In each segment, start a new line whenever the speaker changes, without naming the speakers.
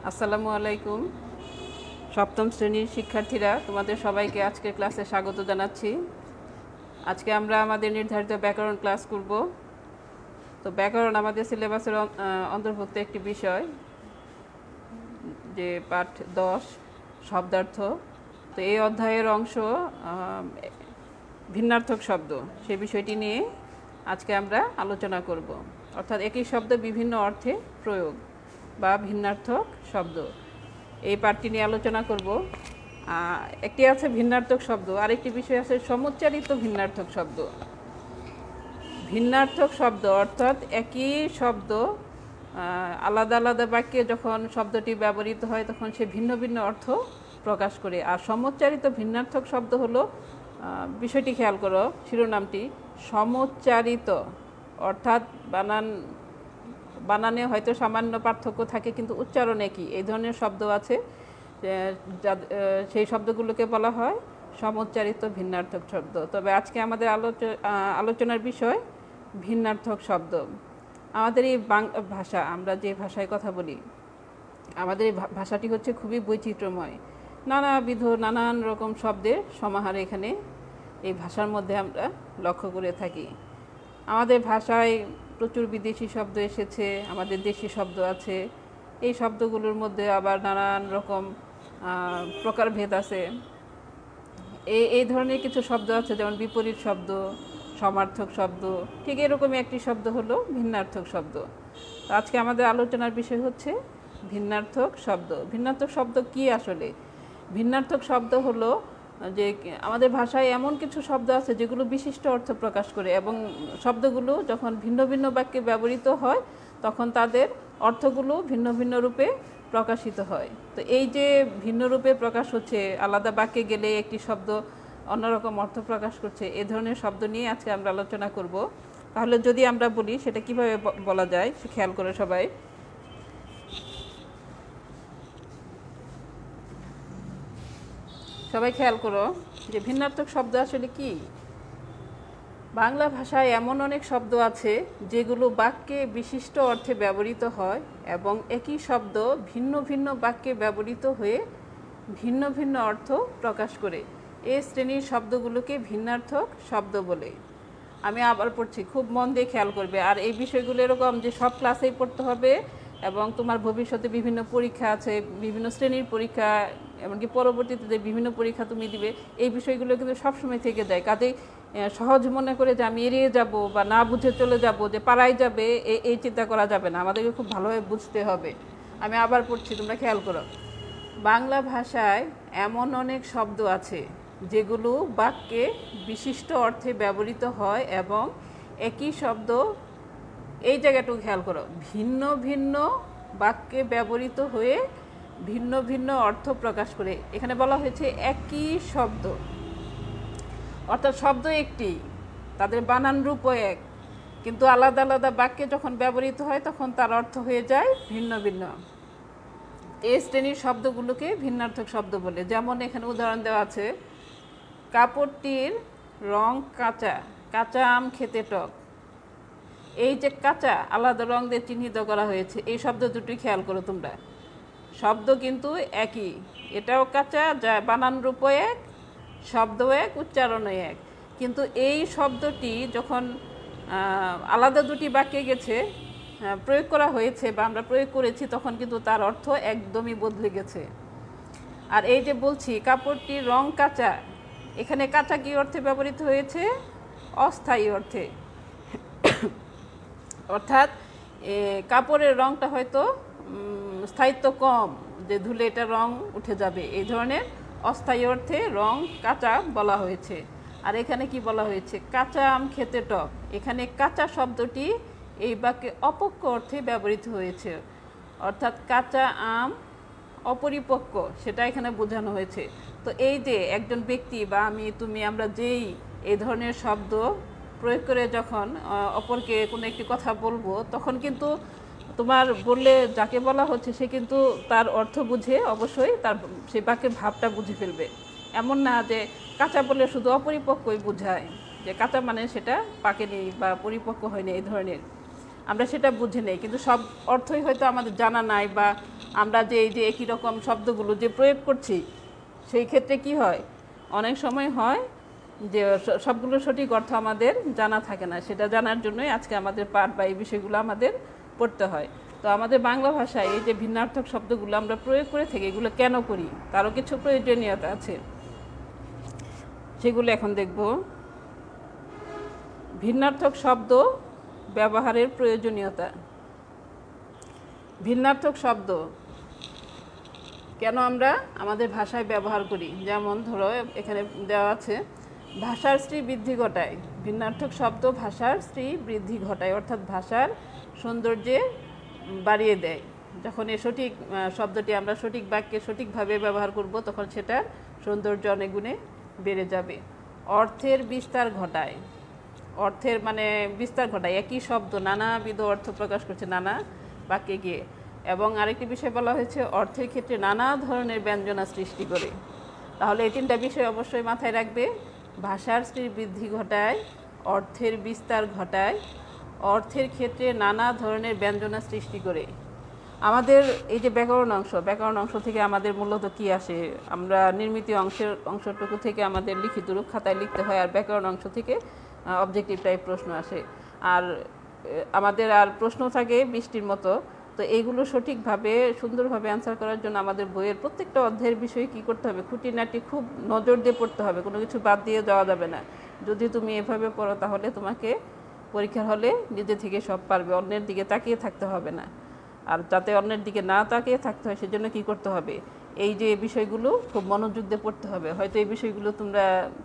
আসসালামু আলাইকুম। সপ্তম শ্রেণীর শিক্ষার্থীরা, তোমাদের সবাইকে আজকের ক্লাসে স্বাগত জানাচ্ছি। আজকে আমরা আমাদের নির্ধারিত ব্যাকরণ ক্লাস করব। তো ব্যাকরণ আমাদের সিলেবাসের অন্তর্ভুক্ত একটি বিষয়, যে পাঠ 10 শব্দার্থ। তো এই অধ্যায়ের অংশ ভিন্নার্থক শব্দ, সেই বিষয়টি নিয়ে আজকে আমরা আলোচনা করব। অর্থাৎ একই শব্দ বিভিন্ন অর্থে প্রয়োগ বা ভিন্নার্থক শব্দ, এই পাঠটি নিয়ে আলোচনা করব। একটি আছে ভিন্নার্থক শব্দ, আরেকটি বিষয় আছে সমুচ্চারিত ভিন্নার্থক শব্দ। ভিন্নার্থক শব্দ অর্থাৎ একই শব্দ আলাদা আলাদা বাক্যে যখন শব্দটি ব্যবহৃত হয় তখন সে ভিন্ন ভিন্ন অর্থ প্রকাশ করে। আর সমুচ্চারিত ভিন্নার্থক শব্দ হলো, বিষয়টি খেয়াল করো, শিরোনামটি সমুচ্চারিত, অর্থাৎ বানানে হয়তো সামান্য পার্থক্য থাকে কিন্তু উচ্চারণ একই। এই ধরনের শব্দ আছে, সেই শব্দগুলোকে বলা হয় সমুচ্চারিত ভিন্নার্থক শব্দ। তবে আজকে আমাদের আলোচনার বিষয় ভিন্নার্থক শব্দ। আমাদের এই ভাষা, আমরা যে ভাষায় কথা বলি, আমাদের এই ভাষাটি হচ্ছে খুবই বৈচিত্র্যময়। নানাবিধ নানান রকম শব্দের সমাহার এখানে এই ভাষার মধ্যে আমরা লক্ষ্য করে থাকি। আমাদের ভাষায় প্রচুর বিদেশি শব্দ এসেছে, আমাদের দেশি শব্দ আছে। এই শব্দগুলোর মধ্যে আবার নানান রকম প্রকারভেদ আছে। এই ধরনের কিছু শব্দ আছে, যেমন বিপরীত শব্দ, সমার্থক শব্দ। ঠিক এরকমই একটি শব্দ হলো ভিন্নার্থক শব্দ। আজকে আমাদের আলোচনার বিষয় হচ্ছে ভিন্নার্থক শব্দ। ভিন্নার্থক শব্দ কি আসলে? ভিন্নার্থক শব্দ হলো যে আমাদের ভাষায় এমন কিছু শব্দ আছে যেগুলো বিশিষ্ট অর্থ প্রকাশ করে, এবং শব্দগুলো যখন ভিন্ন ভিন্ন বাক্যে ব্যবহৃত হয় তখন তাদের অর্থগুলো ভিন্ন ভিন্ন রূপে প্রকাশিত হয়। তো এই যে ভিন্ন রূপে প্রকাশ হচ্ছে, আলাদা বাক্যে গেলে একটি শব্দ অন্যরকম অর্থ প্রকাশ করছে, এ ধরনের শব্দ নিয়ে আজকে আমরা আলোচনা করব। তাহলে যদি আমরা বলি সেটা কিভাবে বলা যায়, সে খেয়াল করে সবাই। সবাই খেয়াল করো যে ভিন্নার্থক শব্দ আসলে কি। বাংলা ভাষায় এমন অনেক শব্দ আছে যেগুলো বাক্যে বিশিষ্ট অর্থে ব্যবহৃত হয় এবং একই শব্দ ভিন্ন ভিন্ন বাক্যে ব্যবহৃত হয়ে ভিন্ন ভিন্ন অর্থ প্রকাশ করে। এই শ্রেণীর শব্দগুলোকে ভিন্নার্থক শব্দ বলে। আমি আবার পড়ছি, খুব মন দিয়ে খেয়াল করবে। আর এই বিষয়গুলো এরকম যে সব ক্লাসেই পড়তে হবে, এবং তোমার ভবিষ্যতে বিভিন্ন পরীক্ষা আছে, বিভিন্ন শ্রেণীর পরীক্ষা, এমনকি পরবর্তীতে যে বিভিন্ন পরীক্ষা তুমি দিবে, এই বিষয়গুলো কিন্তু সবসময় থেকে যায়। কাজেই সহজ মনে করে যে আমি এড়িয়ে যাব বা না বুঝে চলে যাব, যে পাড়ায় যাবে, এই চিন্তা করা যাবে না। আমাদেরকে খুব ভালোভাবে বুঝতে হবে। আমি আবার পড়ছি, তোমরা খেয়াল করো। বাংলা ভাষায় এমন অনেক শব্দ আছে যেগুলো বাক্যে বিশিষ্ট অর্থে ব্যবহৃত হয় এবং একই শব্দ, এই জায়গাটুকু খেয়াল করো, ভিন্ন ভিন্ন বাক্যে ব্যবহৃত হয়ে ভিন্ন ভিন্ন অর্থ প্রকাশ করে। এখানে বলা হয়েছে একই শব্দ, অর্থাৎ শব্দ একটি, তাদের বানান রূপও এক, কিন্তু আলাদা আলাদা বাক্যে যখন ব্যবহৃত হয় তখন তার অর্থ হয়ে যায় ভিন্ন ভিন্ন। এই শ্রেণীর শব্দগুলোকে ভিন্নার্থক শব্দ বলে। যেমন এখানে উদাহরণ দেওয়া আছে, কাপড়টির রং কাঁচা, কাঁচা আম খেতে টক। এই যে কাঁচা আলাদা রং দিয়ে চিহ্নিত করা হয়েছে, এই শব্দ দুটি খেয়াল করো তোমরা। শব্দ কিন্তু একই, এটাও কাঁচা, যা বানান রূপও এক, শব্দও এক, উচ্চারণও এক, কিন্তু এই শব্দটি যখন আলাদা দুটি বাক্যে গেছে, প্রয়োগ করা হয়েছে বা আমরা প্রয়োগ করেছি, তখন কিন্তু তার অর্থ একদমই বদলে গেছে। আর এই যে বলছি কাপড়টির রং কাঁচা, এখানে কাঁচা কী অর্থে ব্যবহৃত হয়েছে? অস্থায়ী অর্থে। অর্থাৎ কাপড়ের রংটা হয়তো স্থায়িত্ব কম, যে ধুলে এটা রং উঠে যাবে, এই ধরনের অস্থায়ী অর্থে রং কাঁচা বলা হয়েছে। আর এখানে কি বলা হয়েছে? কাঁচা আম খেতে টক। এখানে কাঁচা শব্দটি এই বাক্যে অপক্ষ অর্থে ব্যবহৃত হয়েছে, অর্থাৎ কাঁচা আম অপরিপক্ক, সেটা এখানে বোঝানো হয়েছে। তো এই যে একজন ব্যক্তি বা আমি, তুমি, আমরা যেই এই ধরনের শব্দ প্রয়োগ করে যখন অপরকে কোনো একটি কথা বলবো, তখন কিন্তু তোমার বললে যাকে বলা হচ্ছে সে কিন্তু তার অর্থ বুঝে অবশ্যই তার সেই বাক্যের ভাবটা বুঝে ফেলবে। এমন না যে কাঁচা বলে শুধু অপরিপক্কই বোঝায়, যে কাঁচা মানে সেটা পাকেনি বা পরিপক্ক হয়নি, এই ধরনের আমরা সেটা বুঝে নেই। কিন্তু সব অর্থই হয়তো আমাদের জানা নাই বা আমরা যে এই যে একই রকম শব্দগুলো যে প্রয়োগ করছি সেই ক্ষেত্রে কি হয়, অনেক সময় হয় যে সবগুলো সঠিক অর্থ আমাদের জানা থাকে না। সেটা জানার জন্যই আজকে আমাদের পাঠ বা এই বিষয়গুলো আমাদের পড়তে হয়। তো আমাদের বাংলা ভাষায় এই যে ভিন্নার্থক শব্দগুলো আমরা প্রয়োগ করে থাকি, এগুলো কেন করি তারও কিছু প্রয়োজনীয়তা আছে, সেগুলো এখন দেখব। ভিন্নার্থক শব্দ ব্যবহারের প্রয়োজনীয়তা। ভিন্নার্থক শব্দ কেন আমরা আমাদের ভাষায় ব্যবহার করি, যেমন ধরো এখানে দেওয়া আছে ভাষার শ্রী বৃদ্ধি ঘটায়। ভিন্নার্থক শব্দ ভাষার শ্রী বৃদ্ধি ঘটায়, অর্থাৎ ভাষার সৌন্দর্যে বাড়িয়ে দেয়। যখন এই সঠিক শব্দটি আমরা সঠিক বাক্যে সঠিকভাবে ব্যবহার করব তখন সেটার সৌন্দর্য অনেক গুণে বেড়ে যাবে। অর্থের বিস্তার ঘটায়, অর্থের মানে বিস্তার ঘটায়, একই শব্দ নানাবিধ অর্থ প্রকাশ করছে নানা বাক্যে গিয়ে। এবং আরেকটি বিষয় বলা হয়েছে অর্থের ক্ষেত্রে নানা ধরনের ব্যঞ্জনা সৃষ্টি করে। তাহলে এই তিনটা বিষয় অবশ্যই মাথায় রাখবে। ভাষার শ্রী বৃদ্ধি ঘটায়, অর্থের বিস্তার ঘটায়, অর্থের ক্ষেত্রে নানা ধরনের ব্যঞ্জনা সৃষ্টি করে। আমাদের এই যে ব্যাকরণ অংশ থেকে আমাদের মূলত কি আসে, আমরা নির্মিত অংশটুকু থেকে আমাদের লিখিত রূপ খাতায় লিখতে হয়, আর ব্যাকরণ অংশ থেকে অবজেক্টিভ টাইপ প্রশ্ন আসে। আর আমাদের আর প্রশ্ন থাকে 20টির মতো। তো এইগুলো সঠিকভাবে সুন্দরভাবে অ্যান্সার করার জন্য আমাদের বইয়ের প্রত্যেকটা অধ্যায়ের বিষয়ে কী করতে হবে, খুঁটিনাটি খুব নজর দিয়ে পড়তে হবে, কোনো কিছু বাদ দিয়ে যাওয়া যাবে না। যদি তুমি এভাবে পড়ো তাহলে তোমাকে পরীক্ষার হলে নিজে থেকে সব পারবে, অন্যের দিকে তাকিয়ে থাকতে হবে না। আর যাতে অন্যের দিকে না তাকিয়ে থাকতে হয় সেজন্য কী করতে হবে, এই যে বিষয়গুলো খুব মনোযোগ দিয়ে পড়তে হবে। হয়তো এই বিষয়গুলো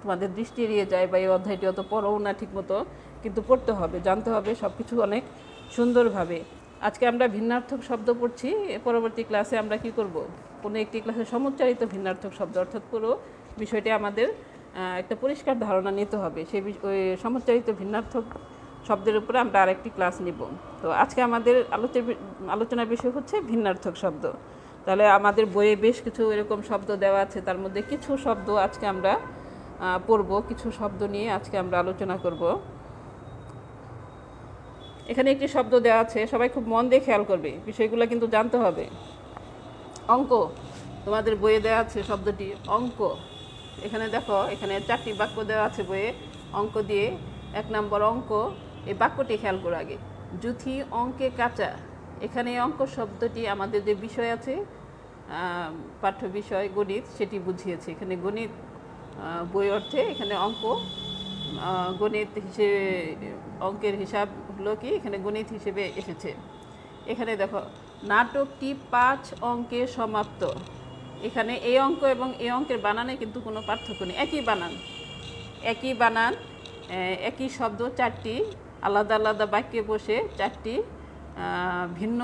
তোমাদের দৃষ্টি এড়িয়ে যায় বা এই অধ্যায়টি অত পড়ও না ঠিক মতো, কিন্তু পড়তে হবে, জানতে হবে সব কিছু অনেক সুন্দরভাবে। আজকে আমরা ভিন্নার্থক শব্দ পড়ছি, পরবর্তী ক্লাসে আমরা কি করব, কোনো একটি ক্লাসে সমুচ্চারিত ভিন্নার্থক শব্দ, অর্থাৎ পুরো বিষয়টি আমাদের একটা পরিষ্কার ধারণা নিতে হবে। সেই ওই সমুচ্চারিত ভিন্নার্থক শব্দের উপরে আমরা আরেকটি ক্লাস নিব। তো আজকে আমাদের আলোচনার বিষয় হচ্ছে ভিন্নার্থক শব্দ। তাহলে আমাদের বইয়ে বেশ কিছু এরকম শব্দ দেওয়া আছে, তার মধ্যে কিছু শব্দ আজকে আমরা পড়ব, কিছু শব্দ নিয়ে আজকে আমরা আলোচনা করব। এখানে একটি শব্দ দেওয়া আছে, সবাই খুব মন দিয়ে খেয়াল করবে, বিষয়গুলো কিন্তু জানতে হবে। অঙ্ক, তোমাদের বইয়ে দেওয়া আছে শব্দটি অঙ্ক। এখানে দেখো, এখানে 4টি বাক্য দেওয়া আছে বইয়ে অঙ্ক দিয়ে। 1 নম্বর অঙ্ক, এই বাক্যটি খেয়াল করো আগে, জুথি অঙ্কে কাঁচা। এখানে অঙ্ক শব্দটি আমাদের যে বিষয় আছে পাঠ্য বিষয় গণিত, সেটি বুঝিয়েছে। এখানে গণিত বই অর্থে এখানে অঙ্ক, গণিত হিসেবে অঙ্কের হিসাব হলো কি এখানে গণিত হিসেবে এসেছে। এখানে দেখো নাটকটি 5 অঙ্কে সমাপ্ত। এখানে এই অঙ্ক এবং এই অঙ্কের বানানে কিন্তু কোনো পার্থক্য নেই, একই বানান, একই শব্দ 4টি আলাদা আলাদা বাক্যে বসে 4টি ভিন্ন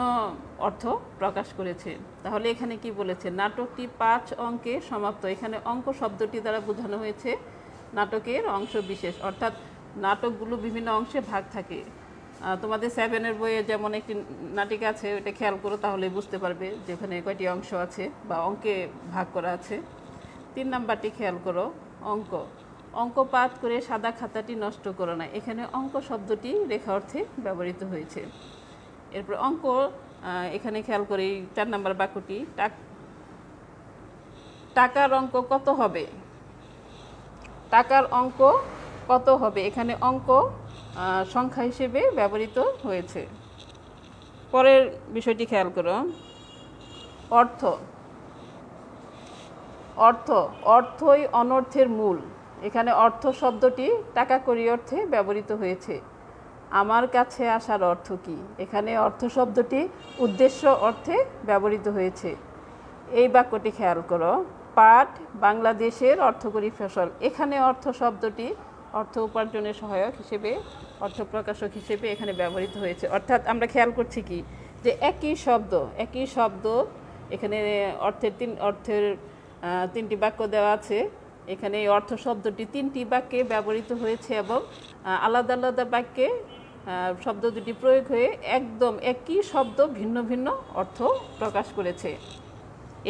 অর্থ প্রকাশ করেছে। তাহলে এখানে কি বলেছে, নাটকটি 5 অঙ্কে সমাপ্ত। এখানে অঙ্ক শব্দটি দ্বারা বোঝানো হয়েছে নাটকের অংশ বিশেষ, অর্থাৎ নাটকগুলো বিভিন্ন অংশে ভাগ থাকে। তোমাদের 7-এর বইয়ে যেমন একটি নাটিকা আছে, ওইটা খেয়াল করো তাহলে বুঝতে পারবে যে ওখানে কয়টি অংশ আছে বা অঙ্কে ভাগ করা আছে। 3 নাম্বারটি খেয়াল করো, অঙ্ক পাঠ করে সাদা খাতাটি নষ্ট করো না। এখানে অঙ্ক শব্দটি রেখা অর্থে ব্যবহৃত হয়েছে। এরপর অঙ্ক, এখানে খেয়াল করি 4 নম্বর বাক্যটি, টাকার অঙ্ক কত হবে। টাকার অঙ্ক কত হবে, এখানে অঙ্ক সংখ্যা হিসেবে ব্যবহৃত হয়েছে। পরের বিষয়টি খেয়াল করো, অর্থই অনর্থের মূল। এখানে অর্থ শব্দটি টাকা কড়ি অর্থে ব্যবহৃত হয়েছে। আমার কাছে আসার অর্থ কি, এখানে অর্থ শব্দটি উদ্দেশ্য অর্থে ব্যবহৃত হয়েছে। এই বাক্যটি খেয়াল করো, পাট বাংলাদেশের অর্থকরী ফসল। এখানে অর্থ শব্দটি অর্থ উপার্জনের সহায়ক হিসেবে, অর্থ প্রকাশক হিসেবে এখানে ব্যবহৃত হয়েছে। অর্থাৎ আমরা খেয়াল করছি কি যে একই শব্দ এখানে অর্থের 3টি বাক্য দেওয়া আছে। এখানে এই অর্থ শব্দটি 3টি বাক্যে ব্যবহৃত হয়েছে এবং আলাদা আলাদা বাক্যে শব্দ দুটি প্রয়োগ হয়ে একদম একই শব্দ ভিন্ন ভিন্ন অর্থ প্রকাশ করেছে।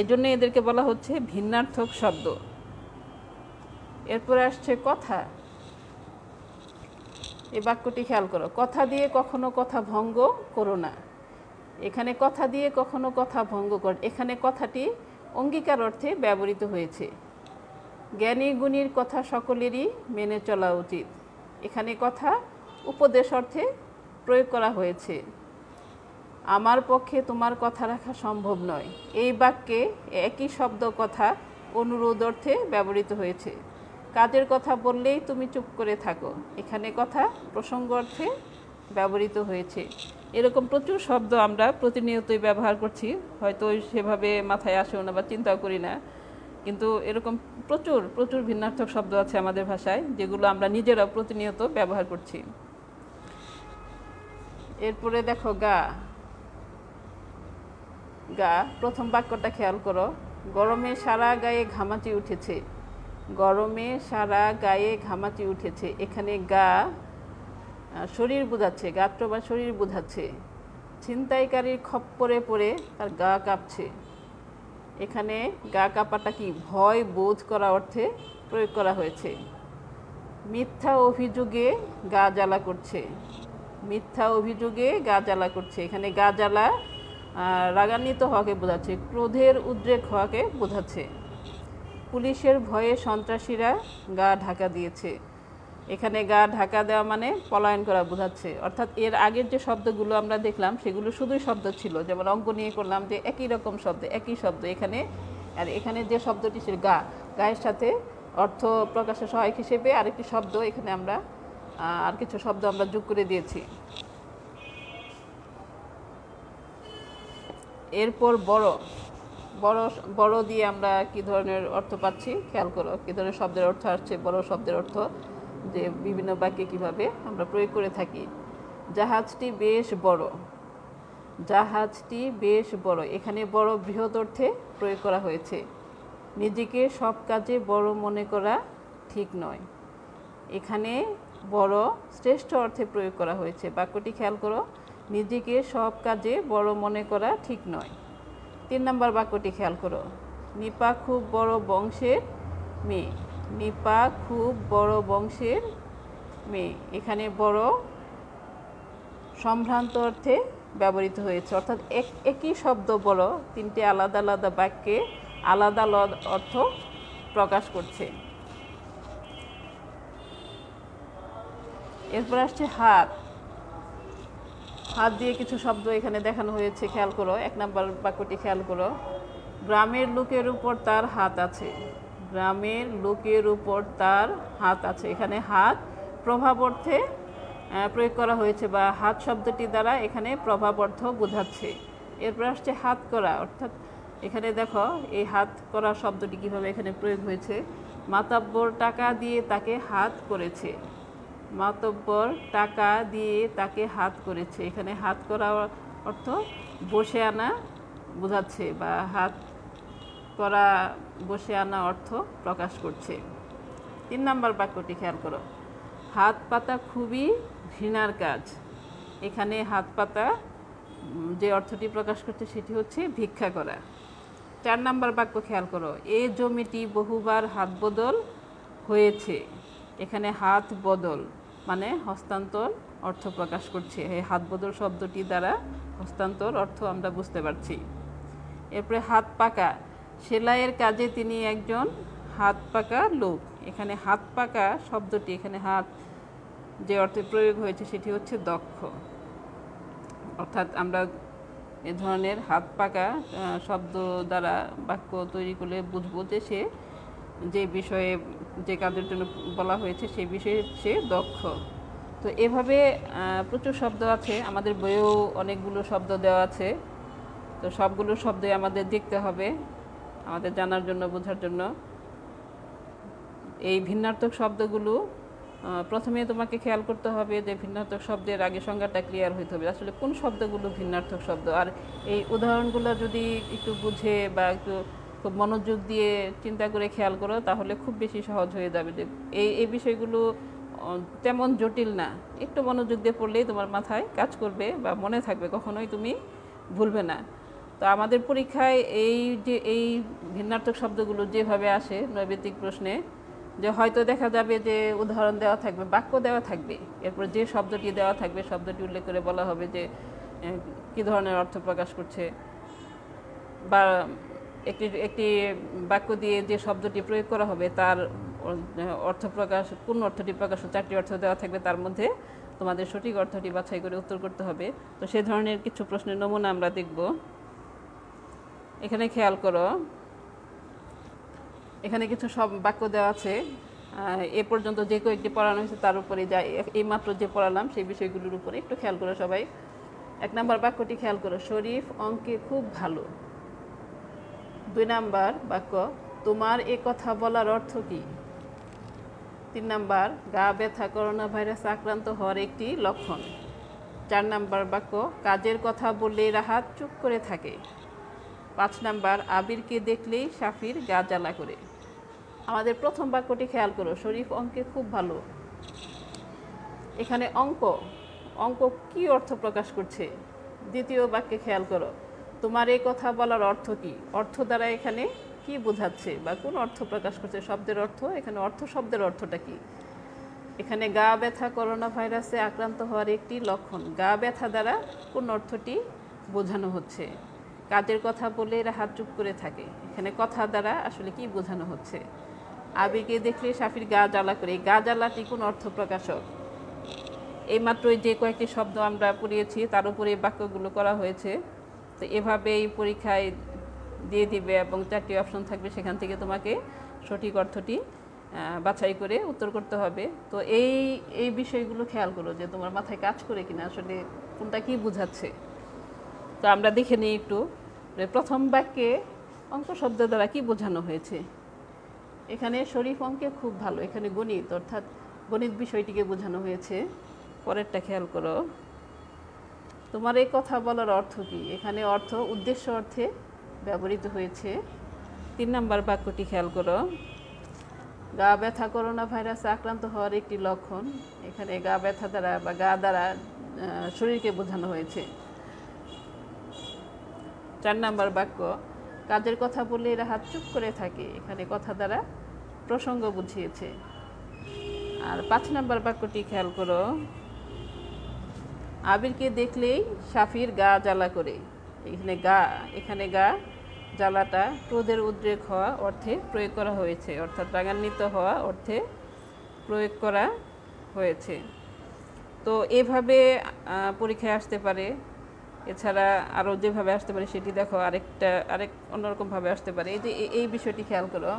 এজন্য এদেরকে বলা হচ্ছে ভিন্নার্থক শব্দ। এরপরে আসছে কথা। এই বাক্যটি খেয়াল করো, কথা দিয়ে কখনো কথা ভঙ্গ করো না। এখানে কথা দিয়ে কখনো কথা ভঙ্গ করে, এখানে কথাটি অঙ্গীকার অর্থে ব্যবহৃত হয়েছে। জ্ঞানী গুণীর কথা সকলেরই মেনে চলা উচিত, এখানে কথা উপদেশ অর্থে প্রয়োগ করা হয়েছে। আমার পক্ষে তোমার কথা রাখা সম্ভব নয়, এই বাক্যে একই শব্দ কথা অনুরোধ অর্থে ব্যবহৃত হয়েছে। কাজের কথা বললেই তুমি চুপ করে থাকো, এখানে কথা প্রসঙ্গ অর্থে ব্যবহৃত হয়েছে। এরকম প্রচুর শব্দ আমরা প্রতিনিয়তই ব্যবহার করছি, হয়তো সেভাবে মাথায় আসেও না বা চিন্তাও করি না, কিন্তু এরকম প্রচুর প্রচুর ভিন্নার্থক শব্দ আছে আমাদের ভাষায়, যেগুলো আমরা নিজেরাও প্রতিনিয়ত ব্যবহার করছি। এরপরে দেখো গা। গা, প্রথম বাক্যটা খেয়াল করো। গরমে সারা গায়ে ঘামাচি উঠেছে, গরমে সারা গায়ে ঘামাচি উঠেছে। এখানে গা শরীর বোঝাচ্ছে, গাত্র বা শরীর বোঝাচ্ছে। ছিনতাইকারীর খপ্পরে পড়ে তার গা কাঁপছে, এখানে গা কাঁপাটা কি ভয় বোধ করা অর্থে প্রয়োগ করা হয়েছে। মিথ্যা অভিযোগে গা জ্বালা করছে, মিথ্যা অভিযোগে গা জ্বালা করছে। এখানে গা জ্বালা রাগান্বিত হওয়াকে বোঝাচ্ছে, ক্রোধের উদ্রেক হওয়াকে বোঝাচ্ছে। পুলিশের ভয়ে সন্ত্রাসীরা গা ঢাকা দিয়েছে, এখানে গা ঢাকা দেওয়া মানে পলায়ন করা বোঝাচ্ছে। অর্থাৎ এর আগের যে শব্দগুলো আমরা দেখলাম সেগুলো শুধুই শব্দ ছিল, যেমন অঙ্ক নিয়ে করলাম যে একই রকম শব্দ একই শব্দ এখানে, আর এখানে যে শব্দটি ছিল গা, গায়ের সাথে অর্থ প্রকাশের সহায়ক হিসেবে আরেকটি শব্দ এখানে আমরা আর কিছু শব্দ আমরা যোগ করে দিয়েছি। এরপর বড়। বড় বড় দিয়ে আমরা কি ধরনের অর্থ পাচ্ছি খেয়াল করো, কি ধরনের শব্দের অর্থ আসছে বড় শব্দের অর্থ, যে বিভিন্ন বাক্যে কিভাবে আমরা প্রয়োগ করে থাকি। জাহাজটি বেশ বড়, জাহাজটি বেশ বড়। এখানে বড় বৃহৎ অর্থে প্রয়োগ করা হয়েছে। নিজেকে সব কাজে বড় মনে করা ঠিক নয়, এখানে বড় শ্রেষ্ঠ অর্থে প্রয়োগ করা হয়েছে। বাক্যটি খেয়াল করো, নিজেকে সব কাজে বড় মনে করা ঠিক নয়। 3 নম্বর বাক্যটি খেয়াল করো, নিপা খুব বড় বংশের মেয়ে, নিপা খুব বড় বংশের মেয়ে। এখানে বড় সম্ভ্রান্ত অর্থে ব্যবহৃত হয়েছে, অর্থাৎ একই শব্দ বড় তিনটে আলাদা আলাদা বাক্যে আলাদা আলাদা অর্থ প্রকাশ করছে। এরপর আসছে হাত। হাত দিয়ে কিছু শব্দ এখানে দেখানো হয়েছে, খেয়াল করো। 1 নম্বর বাক্যটি খেয়াল করো, গ্রামের লোকের উপর তার হাত আছে, গ্রামের লোকের উপর তার হাত আছে। এখানে হাত প্রভাব অর্থে প্রয়োগ করা হয়েছে, বা হাত শব্দটি দ্বারা এখানে প্রভাব অর্থ বোঝাচ্ছে। এরপর আসছে হাত করা, অর্থাৎ এখানে দেখো এই হাত করা শব্দটি কীভাবে এখানে প্রয়োগ হয়েছে। মাতাব্বর টাকা দিয়ে তাকে হাত করেছে, মাতব্বর টাকা দিয়ে তাকে হাত করেছে। এখানে হাত করা অর্থ বসে আনা বোঝাচ্ছে, বা হাত করা বসে আনা অর্থ প্রকাশ করছে। 3 নম্বর বাক্যটি খেয়াল করো, হাত পাতা খুবই ঘৃণার কাজ। এখানে হাত পাতা যে অর্থটি প্রকাশ করছে সেটি হচ্ছে ভিক্ষা করা। 4 নম্বর বাক্য খেয়াল করো, এই জমিটি বহুবার হাত বদল হয়েছে। এখানে হাত বদল মানে হস্তান্তর অর্থ প্রকাশ করছে। এই হাত বদল শব্দটি দ্বারা হস্তান্তর অর্থ আমরা বুঝতে পারছি। এরপরে হাত পাকা, সেলাইয়ের কাজে তিনি একজন হাত পাকা লোক। এখানে হাত পাকা শব্দটি এখানে হাত যে অর্থে প্রয়োগ হয়েছে সেটি হচ্ছে দক্ষ, অর্থাৎ আমরা এ ধরনের হাত পাকা শব্দ দ্বারা বাক্য তৈরি করলে বুঝবো যে সে যে বিষয়ে যে কাজের জন্য বলা হয়েছে সেই বিষয়ে সে দক্ষ। তো এভাবে প্রচুর শব্দ আছে, আমাদের বইয়েও অনেকগুলো শব্দ দেওয়া আছে। তো সবগুলো শব্দই আমাদের দেখতে হবে আমাদের জানার জন্য, বোঝার জন্য। এই ভিন্নার্থক শব্দগুলো প্রথমে তোমাকে খেয়াল করতে হবে যে ভিন্নার্থক শব্দের আগে সংজ্ঞাটা ক্লিয়ার হইতে হবে, আসলে কোন শব্দগুলো ভিন্নার্থক শব্দ। আর এই উদাহরণগুলো যদি একটু বুঝে বা একটু খুব মনোযোগ দিয়ে চিন্তা করে খেয়াল করো তাহলে খুব বেশি সহজ হয়ে যাবে। যে এই বিষয়গুলো তেমন জটিল না, একটু মনোযোগ দিয়ে পড়লেই তোমার মাথায় কাজ করবে বা মনে থাকবে, কখনোই তুমি ভুলবে না। তো আমাদের পরীক্ষায় এই ভিন্নার্থক শব্দগুলো যেভাবে আসে নৈবেদিক প্রশ্নে, যে হয়তো দেখা যাবে যে উদাহরণ দেওয়া থাকবে, বাক্য দেওয়া থাকবে, এরপর যে শব্দটি দেওয়া থাকবে শব্দটি উল্লেখ করে বলা হবে যে কী ধরনের অর্থ প্রকাশ করছে, বা একটি একটি বাক্য দিয়ে যে শব্দটি প্রয়োগ করা হবে তার অর্থ প্রকাশ, কোন অর্থটি প্রকাশ, 4টি অর্থ দেওয়া থাকবে, তার মধ্যে তোমাদের সঠিক অর্থটি বাছাই করে উত্তর করতে হবে। তো সেই ধরনের কিছু প্রশ্নের নমুনা আমরা দেখব। এখানে খেয়াল করো, এখানে কিছু সব বাক্য দেওয়া আছে। এ পর্যন্ত যে কয়েকটি পড়ানো হয়েছে তার উপরে যা এইমাত্র যে পড়ালাম সেই বিষয়গুলোর উপরে একটু খেয়াল করো সবাই। 1 নম্বর বাক্যটি খেয়াল করো, শরীফ অঙ্কে খুব ভালো। 2 নম্বর বাক্য, তোমার এ কথা বলার অর্থ কি? 3 নম্বর, গা ব্যথা করোনা ভাইরাস আক্রান্ত হওয়ার একটি লক্ষণ। 4 নম্বর বাক্য, কাজের কথা বললে রাহাত চুপ করে থাকে। 5 নম্বর, আবিরকে দেখলেই সাফির গা জ্বালা করে। আমাদের প্রথম বাক্যটি খেয়াল করো, শরীফ অঙ্কে খুব ভালো। এখানে অঙ্ক কি অর্থ প্রকাশ করছে? দ্বিতীয় বাক্যে খেয়াল করো, তোমার এই কথা বলার অর্থ কি? অর্থ দ্বারা এখানে কি বোঝাচ্ছে বা কোন অর্থ প্রকাশ করছে? শব্দের অর্থ, এখানে অর্থ শব্দের অর্থটা কি? এখানে গা ব্যথা করোনা ভাইরাসে আক্রান্ত হওয়ার একটি লক্ষণ, গা ব্যথা দ্বারা কোন অর্থটি বোঝানো হচ্ছে? কাজের কথা বলে এরা হাত চুপ করে থাকে, এখানে কথা দ্বারা আসলে কি বোঝানো হচ্ছে? আবিরকে দেখলে সাফির গা জ্বালা করে, গা জ্বালাটি কোন অর্থ প্রকাশক? এইমাত্রই যে কয়েকটি শব্দ আমরা পড়িয়েছি তার উপরে এই বাক্যগুলো করা হয়েছে। তো এভাবেই পরীক্ষায় দিয়ে দিবে এবং 4টি অপশন থাকবে, সেখান থেকে তোমাকে সঠিক অর্থটি বাছাই করে উত্তর করতে হবে। তো এই বিষয়গুলো খেয়াল করো যে তোমার মাথায় কাজ করে কিনা, আসলে কোনটা কি বোঝাচ্ছে। তো আমরা দেখে নিই একটু, প্রথম বাক্যে অঙ্ক শব্দ দ্বারা কি বোঝানো হয়েছে। এখানে শরীফ অঙ্কে খুব ভালো, এখানে গণিত অর্থাৎ গণিত বিষয়টিকে বোঝানো হয়েছে। পরেরটা খেয়াল করো, তোমার এই কথা বলার অর্থ কি? এখানে অর্থ উদ্দেশ্য অর্থে ব্যবহৃত হয়েছে। 3 নম্বর বাক্যটি খেয়াল করো, গা ব্যথা করোনা ভাইরাসে আক্রান্ত হওয়ার একটি লক্ষণ, এখানে গা ব্যথা দ্বারা বা গা দ্বারা শরীরকে বোঝানো হয়েছে। 4 নম্বর বাক্য, কাজের কথা বললে এরা হাত চুপ করে থাকে, এখানে কথা দ্বারা প্রসঙ্গ বুঝিয়েছে। আর 5 নম্বর বাক্যটি খেয়াল করো, আবিরকে দেখলেই সাফির গা জ্বালা করে, এখানে গা জ্বালাটা ক্রোধের উদ্রেক হওয়া অর্থে প্রয়োগ করা হয়েছে, অর্থাৎ রাগান্বিত হওয়া অর্থে প্রয়োগ করা হয়েছে। তো এভাবে পরীক্ষায় আসতে পারে। এছাড়া আরও যেভাবে আসতে পারে সেটি দেখো, আরেক অন্যরকমভাবে আসতে পারে। এই যে এই বিষয়টি খেয়াল করো,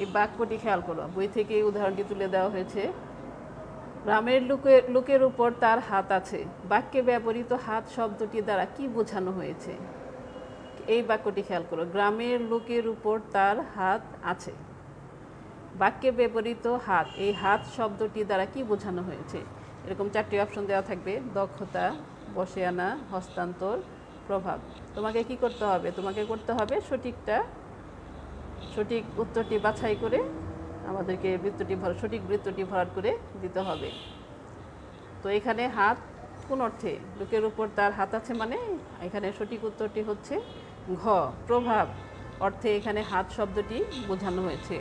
এই বাক্যটি খেয়াল করো, বই থেকে এই উদাহরণটি তুলে দেওয়া হয়েছে। গ্রামের লোকের উপর তার হাত আছে, বাক্যে ব্যবহৃত হাত শব্দটি দ্বারা কি বোঝানো হয়েছে? এই বাক্যটি খেয়াল করো, গ্রামের লোকের উপর তার হাত আছে, বাক্যে ব্যবহৃত হাত, এই হাত শব্দটি দ্বারা কি বোঝানো হয়েছে? এরকম 4টি অপশন দেওয়া থাকবে, দক্ষতা, বসে আনা, হস্তান্তর, প্রভাব। তোমাকে কি করতে হবে? তোমাকে করতে হবে সঠিক উত্তরটি বাছাই করে আমাদেরকে সঠিক বৃত্তটি ভরাট করে দিতে হবে। তো এখানে হাত কোন অর্থে? লোকের উপর তার হাত আছে, মানে এখানে সঠিক উত্তরটি হচ্ছে ঘ, প্রভাব অর্থে এখানে হাত শব্দটি বোঝানো হয়েছে।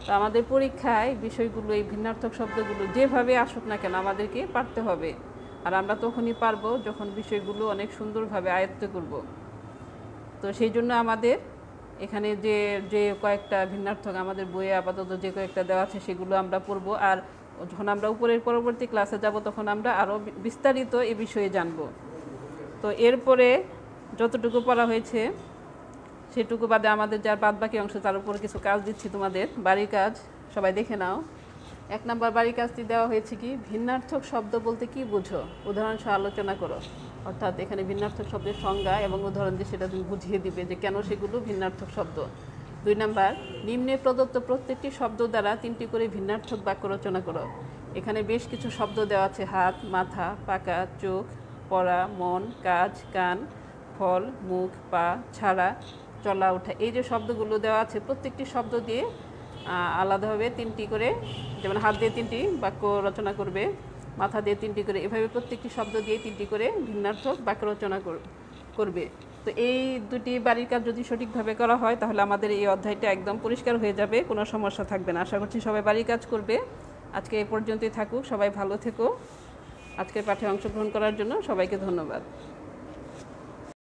তো আমাদের পরীক্ষায় বিষয়গুলো, এই ভিন্নার্থক শব্দগুলো যেভাবে আসুক না কেন আমাদেরকে পারতে হবে। আর আমরা তখনই পারবো যখন বিষয়গুলো অনেক সুন্দরভাবে আয়ত্ত করব। তো সেই জন্য আমাদের এখানে যে কয়েকটা ভিন্নার্থক আমাদের বইয়ে আপাতত যে কয়েকটা দেওয়া আছে সেগুলো আমরা পড়ব। আর যখন আমরা উপরের পরবর্তী ক্লাসে যাব তখন আমরা আরও বিস্তারিত এ বিষয়ে জানব। তো এরপরে যতটুকু পড়া হয়েছে সেটুকু বাদে আমাদের যার বাদবাকি অংশ তার উপর কিছু কাজ দিচ্ছি তোমাদের, বাড়ির কাজ। সবাই দেখে নাও। 1 নম্বর বাড়ির কাজটি দেওয়া হয়েছে কি, ভিন্নার্থক শব্দ বলতে কি বুঝো, উদাহরণ সহ আলোচনা করো। অর্থাৎ এখানে ভিন্নার্থক শব্দের সংজ্ঞা এবং উদাহরণ দিয়ে সেটা তুমি বুঝিয়ে দিবে যে কেন সেগুলো ভিন্নার্থক শব্দ। 2 নম্বর, নিম্নে প্রদত্ত প্রত্যেকটি শব্দ দ্বারা 3টি করে ভিন্নার্থক বাক্য রচনা করো। এখানে বেশ কিছু শব্দ দেওয়া আছে, হাত, মাথা, পাকা, চোখ, পড়া, মন, কাজ, কান, ফল, মুখ, পা, ছাড়া, চলা, ওঠা। এই যে শব্দগুলো দেওয়া আছে প্রত্যেকটি শব্দ দিয়ে আলাদাভাবে 3টি করে, যেমন হাত দিয়ে 3টি বাক্য রচনা করবে, মাথা দিয়ে 3টি করে, এভাবে প্রত্যেকটি শব্দ দিয়ে 3টি করে ভিন্নার্থক বাক্য রচনা করবে। তো এই 2টি বাড়ির কাজ যদি সঠিকভাবে করা হয় তাহলে আমাদের এই অধ্যায়টা একদম পরিষ্কার হয়ে যাবে, কোনো সমস্যা থাকবে না। আশা করছি সবাই বাড়ির কাজ করবে। আজকে এই পর্যন্তই থাকুক, সবাই ভালো থেকো, আজকের পাঠে অংশগ্রহণ করার জন্য সবাইকে ধন্যবাদ।